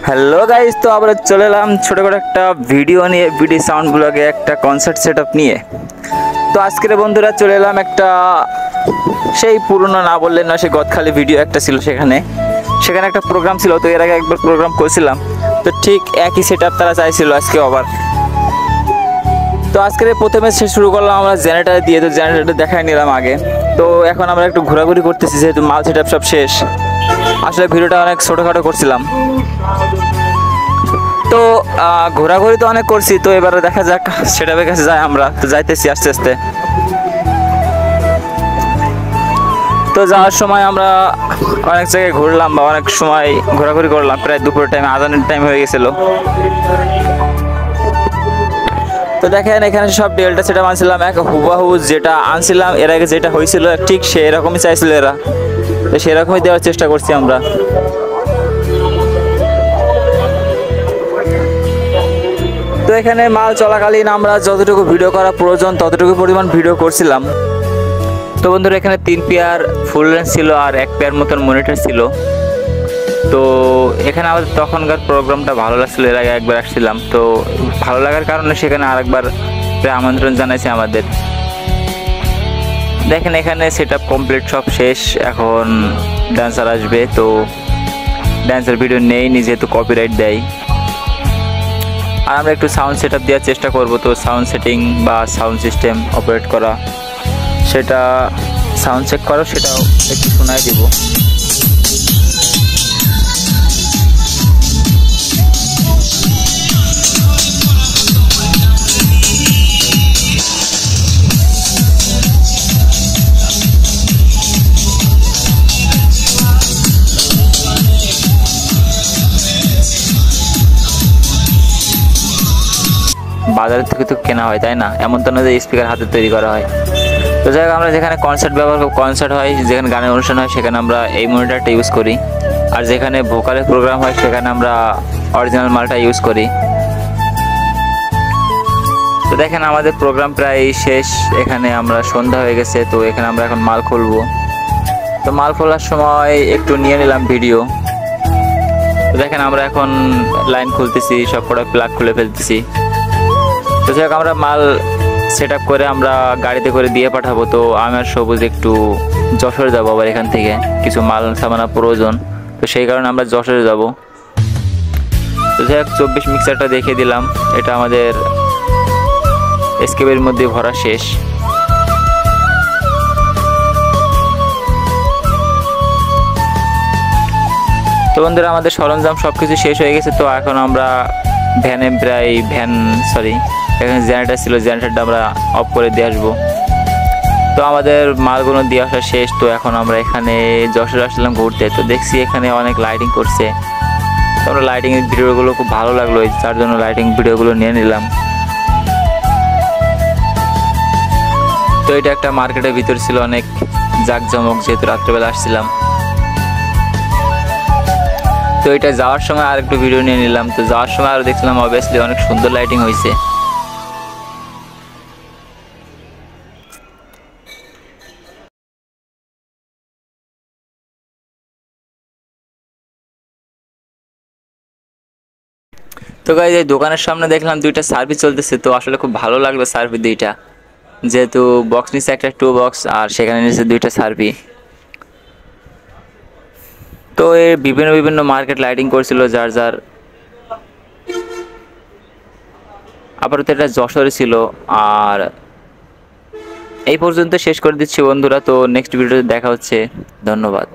Hello guys, তো আমরা চলে এলাম ছোটো করে একটা ভিডিও নিয়ে, ভিডিও সাউন্ড ব্লগে একটা কনসার্ট সেটআপ নিয়ে। তো আজকের বন্ধুরা চলে এলাম একটা সেই পুরনো না বললেন না, সেই গদখালি ভিডিও একটা ছিল, সেখানে একটা প্রোগ্রাম ছিল। তো এর আগে একবার প্রোগ্রাম করছিলাম, তো ঠিক একই সেটআপ তারা চাইছিল আজকে আবার। তো আজকের প্রথমে শুরু করলাম আমরা জেনারেটার দিয়ে, তো জেনারেটার দেখাই নিলাম আগে। তো এখন আমরা একটু ঘোরাঘুরি করতেছি, যেহেতু মাল সেটআপ সব শেষ। আসলে ভিডিওটা অনেক ছোটোখাটো করছিলাম, তো ঘোরাঘুরি তো অনেক করছি। তো এবারে দেখা যাক সেটআপের কাছে যাই, আমরা তো যাইতেছি আস্তে আস্তে। তো যাওয়ার সময় আমরা অনেক জায়গায় ঘুরলাম বা অনেক সময় ঘোরাঘুরি করলাম, প্রায় দুপুরের টাইমে, আজানের টাইম হয়ে গেছিল। তো দেখেন এখানে সব ডেল্টা সেটআপ আনছিলাম, এক হুবাহু যেটা আনছিলাম এর আগে যেটা হয়েছিল ঠিক সেরকমই চাইছিল এরা, তো সেরকমই দেওয়ার চেষ্টা করছি আমরা। তো এখানে মাল চলাকালীন আমরা যতটুকু ভিডিও করা প্রয়োজন ততটুকু পরিমাণ ভিডিও করছিলাম। তো বন্ধুরা এখানে 3 পেয়ার ফুল লেন্স ছিল আর 1 পেয়ার মতন মনিটর ছিল। তো এখানে আমাদের তখনকার প্রোগ্রামটা ভালো লাগছিল, এর আগে একবার আসছিলাম, তো ভালো লাগার কারণে সেখানে আরেকবার আমন্ত্রণ জানাইছে আমাদের। দেখেন এখানে সেটআপ কমপ্লিট, সব শেষ, এখন ডান্সার আসবে। তো ডান্সার ভিডিও নেই নি, যেহেতু কপিরাইট দেয়। আর আমরা একটু সাউন্ড সেটআপ দেওয়ার চেষ্টা করব। তো সাউন্ড সেটিং বা সাউন্ড সিস্টেম অপারেট করা, সেটা সাউন্ড চেক করো, সেটাও একটু শোনায় দিব। বাজার থেকে তো কেনা হয়, তাই না? এমন তো না যে স্পিকার হাতে তৈরি করা হয়। তো যাই হোক, আমরা যেখানে কনসার্ট কনসার্ট হয়, যেখানে গানের অনুষ্ঠান হয়, সেখানে আমরা এই মনিটরটা ইউজ করি। আর যেখানে ভোকালের প্রোগ্রাম হয় সেখানে আমরা অরিজিনাল মালটা ইউজ করি। তো দেখেন আমাদের প্রোগ্রাম প্রায় শেষ, এখানে আমরা সন্ধ্যা হয়ে গেছে। তো এখানে আমরা এখন মাল খুলবো। তো মাল খোলার সময় একটু নিয়ে নিলাম ভিডিও। তো দেখেন আমরা এখন লাইন খুলতেছি, সব কটা প্লাগ খুলে ফেলতেছি। তো যাই হোক, আমরা মাল সেট আপ করে আমরা গাড়িতে করে দিয়ে পাঠাবো। তো আমি আর সবুজ একটু যশোরে যাবো, আবার এখান থেকে কিছু মাল সামানা প্রয়োজন, তো সেই কারণে আমরা যশোরে যাব। তো যাই হোক, 24 মিক্সারটা দেখিয়ে দিলাম, এটা আমাদের এসকেপের মধ্যে ভরা শেষ। তো বন্ধুরা আমাদের সরঞ্জাম সব কিছু শেষ হয়ে গেছে। তো এখন আমরা এখানে জেনারেটার ছিল, জেনারেটারটা আমরা অফ করে দিয়ে আসবো। তো আমাদের মালগুলো দিয়ে আসা শেষ। তো এখন আমরা এখানে যশোরে আসলাম ঘুরতে। তো দেখছি এখানে অনেক লাইটিং করছে, তো আমরা লাইটিংয়ের ভিডিওগুলো খুব ভালো লাগলো, তার জন্য লাইটিং ভিডিওগুলো নিয়ে নিলাম। তো এটা একটা মার্কেটের ভিতর ছিল, অনেক জাঁকজমক, যেহেতু রাত্রেবেলা আসছিলাম। তো এটা যাওয়ার সময় আর একটু ভিডিও নিয়ে নিলাম। তো যাওয়ার সময় আরও দেখছিলাম অবভিয়াসলি অনেক সুন্দর লাইটিং হয়েছে। তো গাইজ এই দোকানের সামনে দেখলাম 2টা সার্ভিস চলতেছে। তো আসলে খুব ভালো লাগলো সার্ভিস 2টা, যেহেতু বক্স নিচ্ছে একটা 2 বক্স আর সেখানে নিচ্ছে 2টা সার্ভিস। তো এই বিভিন্ন মার্কেট লাইটিং করছিল যার যার। আপাতত এটা যশোরে ছিল। আর এই পর্যন্ত শেষ করে দিচ্ছি বন্ধুরা। তো নেক্সট ভিডিওতে দেখা হচ্ছে, ধন্যবাদ।